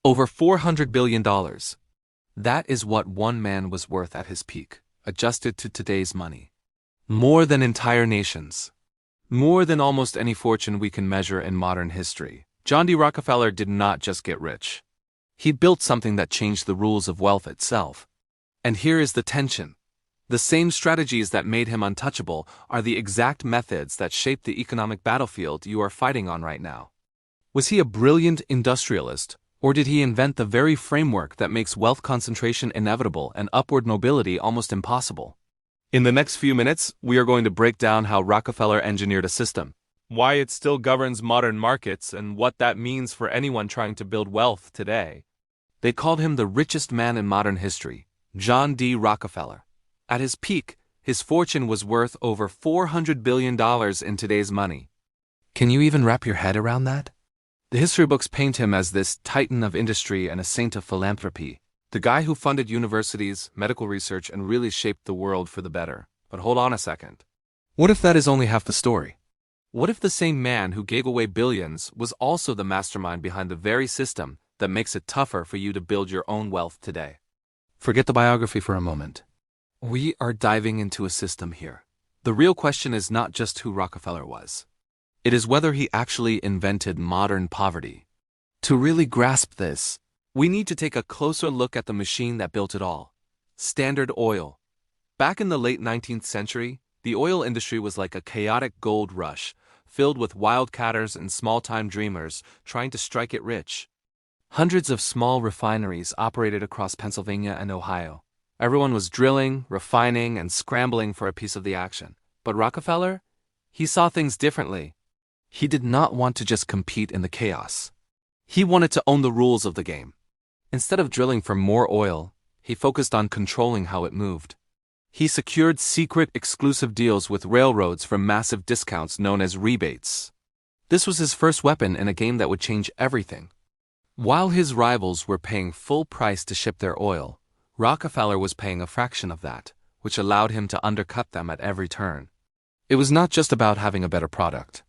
Over $400 billion. That is what one man was worth at his peak, adjusted to today's money. More than entire nations. More than almost any fortune we can measure in modern history. John D. Rockefeller did not just get rich. He built something that changed the rules of wealth itself. And here is the tension. The same strategies that made him untouchable are the exact methods that shape the economic battlefield you are fighting on right now. Was he a brilliant industrialist, or did he invent the very framework that makes wealth concentration inevitable and upward mobility almost impossible? In the next few minutes, we are going to break down how Rockefeller engineered a system, why it still governs modern markets, and what that means for anyone trying to build wealth today. They called him the richest man in modern history, John D. Rockefeller. At his peak, his fortune was worth over $400 billion in today's money. Can you even wrap your head around that? The history books paint him as this titan of industry and a saint of philanthropy, the guy who funded universities, medical research, and really shaped the world for the better. But hold on a second. What if that is only half the story? What if the same man who gave away billions was also the mastermind behind the very system that makes it tougher for you to build your own wealth today? Forget the biography for a moment. We are diving into a system here. The real question is not just who Rockefeller was. It is whether he actually invented modern poverty. To really grasp this, we need to take a closer look at the machine that built it all. Standard Oil. Back in the late 19th century, the oil industry was like a chaotic gold rush, filled with wildcatters and small-time dreamers trying to strike it rich. Hundreds of small refineries operated across Pennsylvania and Ohio. Everyone was drilling, refining, and scrambling for a piece of the action. But Rockefeller? He saw things differently. He did not want to just compete in the chaos. He wanted to own the rules of the game. Instead of drilling for more oil, he focused on controlling how it moved. He secured secret, exclusive deals with railroads for massive discounts known as rebates. This was his first weapon in a game that would change everything. While his rivals were paying full price to ship their oil, Rockefeller was paying a fraction of that, which allowed him to undercut them at every turn. It was not just about having a better product.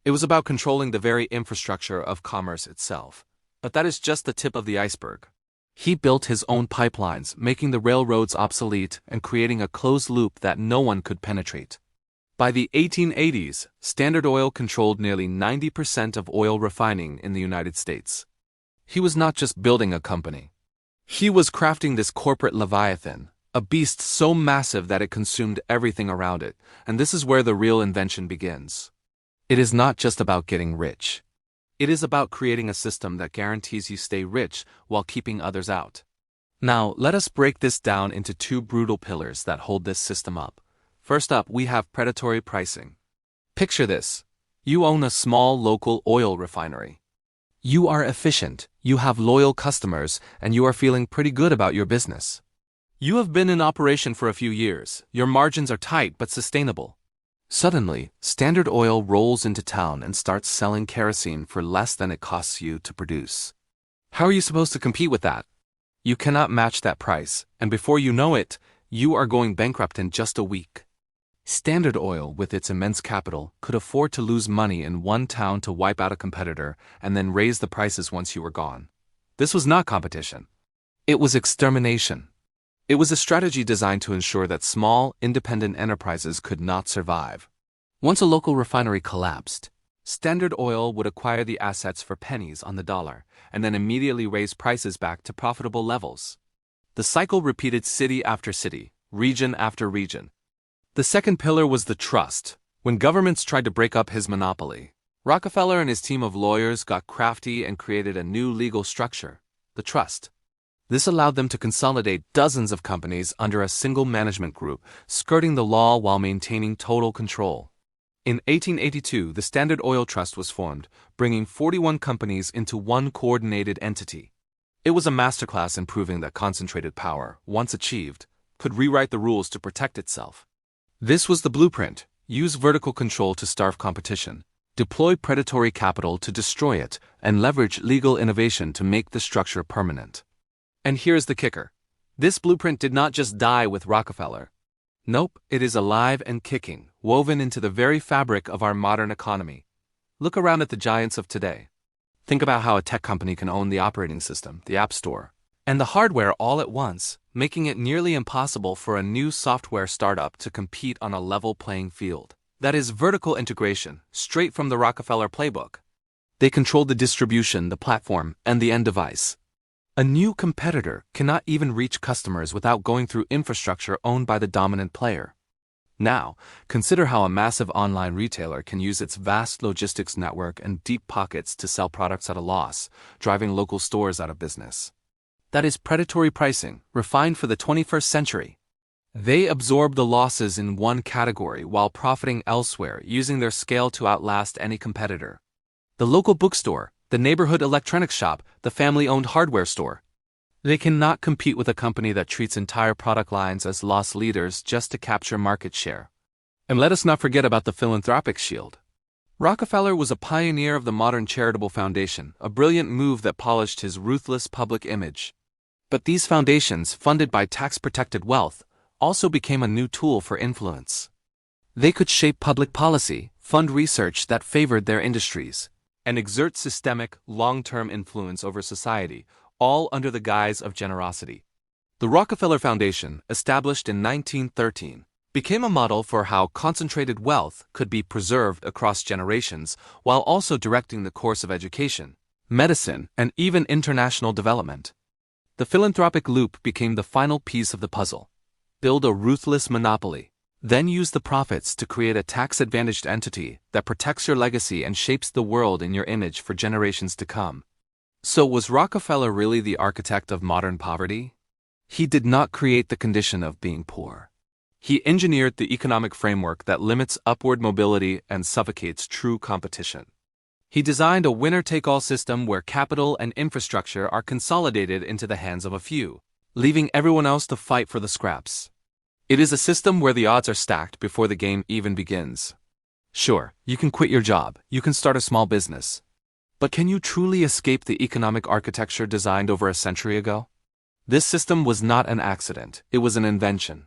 It was about controlling the very infrastructure of commerce itself. But that is just the tip of the iceberg. He built his own pipelines, making the railroads obsolete and creating a closed loop that no one could penetrate. By the 1880s, Standard Oil controlled nearly 90% of oil refining in the United States. He was not just building a company. He was crafting this corporate leviathan, a beast so massive that it consumed everything around it, and this is where the real invention begins. It is not just about getting rich. It is about creating a system that guarantees you stay rich while keeping others out. Now, let us break this down into two brutal pillars that hold this system up. First up, we have predatory pricing. Picture this. You own a small local oil refinery. You are efficient, you have loyal customers, and you are feeling pretty good about your business. You have been in operation for a few years, your margins are tight but sustainable. Suddenly, Standard Oil rolls into town and starts selling kerosene for less than it costs you to produce. How are you supposed to compete with that? You cannot match that price, and before you know it, you are going bankrupt in just a week. Standard Oil, with its immense capital, could afford to lose money in one town to wipe out a competitor and then raise the prices once you were gone. This was not competition. It was extermination. It was a strategy designed to ensure that small, independent enterprises could not survive. Once a local refinery collapsed, Standard Oil would acquire the assets for pennies on the dollar and then immediately raise prices back to profitable levels. The cycle repeated city after city, region after region. The second pillar was the trust. When governments tried to break up his monopoly, Rockefeller and his team of lawyers got crafty and created a new legal structure, the trust. This allowed them to consolidate dozens of companies under a single management group, skirting the law while maintaining total control. In 1882, the Standard Oil Trust was formed, bringing 41 companies into one coordinated entity. It was a masterclass in proving that concentrated power, once achieved, could rewrite the rules to protect itself. This was the blueprint. Use vertical control to starve competition, deploy predatory capital to destroy it, and leverage legal innovation to make the structure permanent. And here's the kicker. This blueprint did not just die with Rockefeller. Nope, it is alive and kicking, woven into the very fabric of our modern economy. Look around at the giants of today. Think about how a tech company can own the operating system, the app store, and the hardware all at once, making it nearly impossible for a new software startup to compete on a level playing field. That is vertical integration, straight from the Rockefeller playbook. They control the distribution, the platform, and the end device. A new competitor cannot even reach customers without going through infrastructure owned by the dominant player. Now, consider how a massive online retailer can use its vast logistics network and deep pockets to sell products at a loss, driving local stores out of business. That is predatory pricing, refined for the 21st century. They absorb the losses in one category while profiting elsewhere, using their scale to outlast any competitor. The local bookstore, the neighborhood electronics shop, the family-owned hardware store. They cannot compete with a company that treats entire product lines as loss leaders just to capture market share. And let us not forget about the philanthropic shield. Rockefeller was a pioneer of the modern charitable foundation, a brilliant move that polished his ruthless public image. But these foundations, funded by tax-protected wealth, also became a new tool for influence. They could shape public policy, fund research that favored their industries, and exert systemic, long-term influence over society, all under the guise of generosity. The Rockefeller Foundation, established in 1913, became a model for how concentrated wealth could be preserved across generations while also directing the course of education, medicine, and even international development. The philanthropic loop became the final piece of the puzzle. Build a ruthless monopoly, then use the profits to create a tax-advantaged entity that protects your legacy and shapes the world in your image for generations to come. So was Rockefeller really the architect of modern poverty? He did not create the condition of being poor. He engineered the economic framework that limits upward mobility and suffocates true competition. He designed a winner-take-all system where capital and infrastructure are consolidated into the hands of a few, leaving everyone else to fight for the scraps. It is a system where the odds are stacked before the game even begins. Sure, you can quit your job, you can start a small business. But can you truly escape the economic architecture designed over a century ago? This system was not an accident, it was an invention.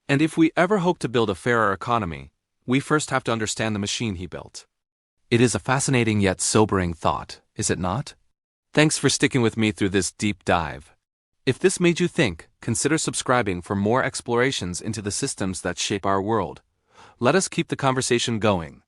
And if we ever hope to build a fairer economy, we first have to understand the machine he built. It is a fascinating yet sobering thought, is it not? Thanks for sticking with me through this deep dive. If this made you think, consider subscribing for more explorations into the systems that shape our world. Let us keep the conversation going.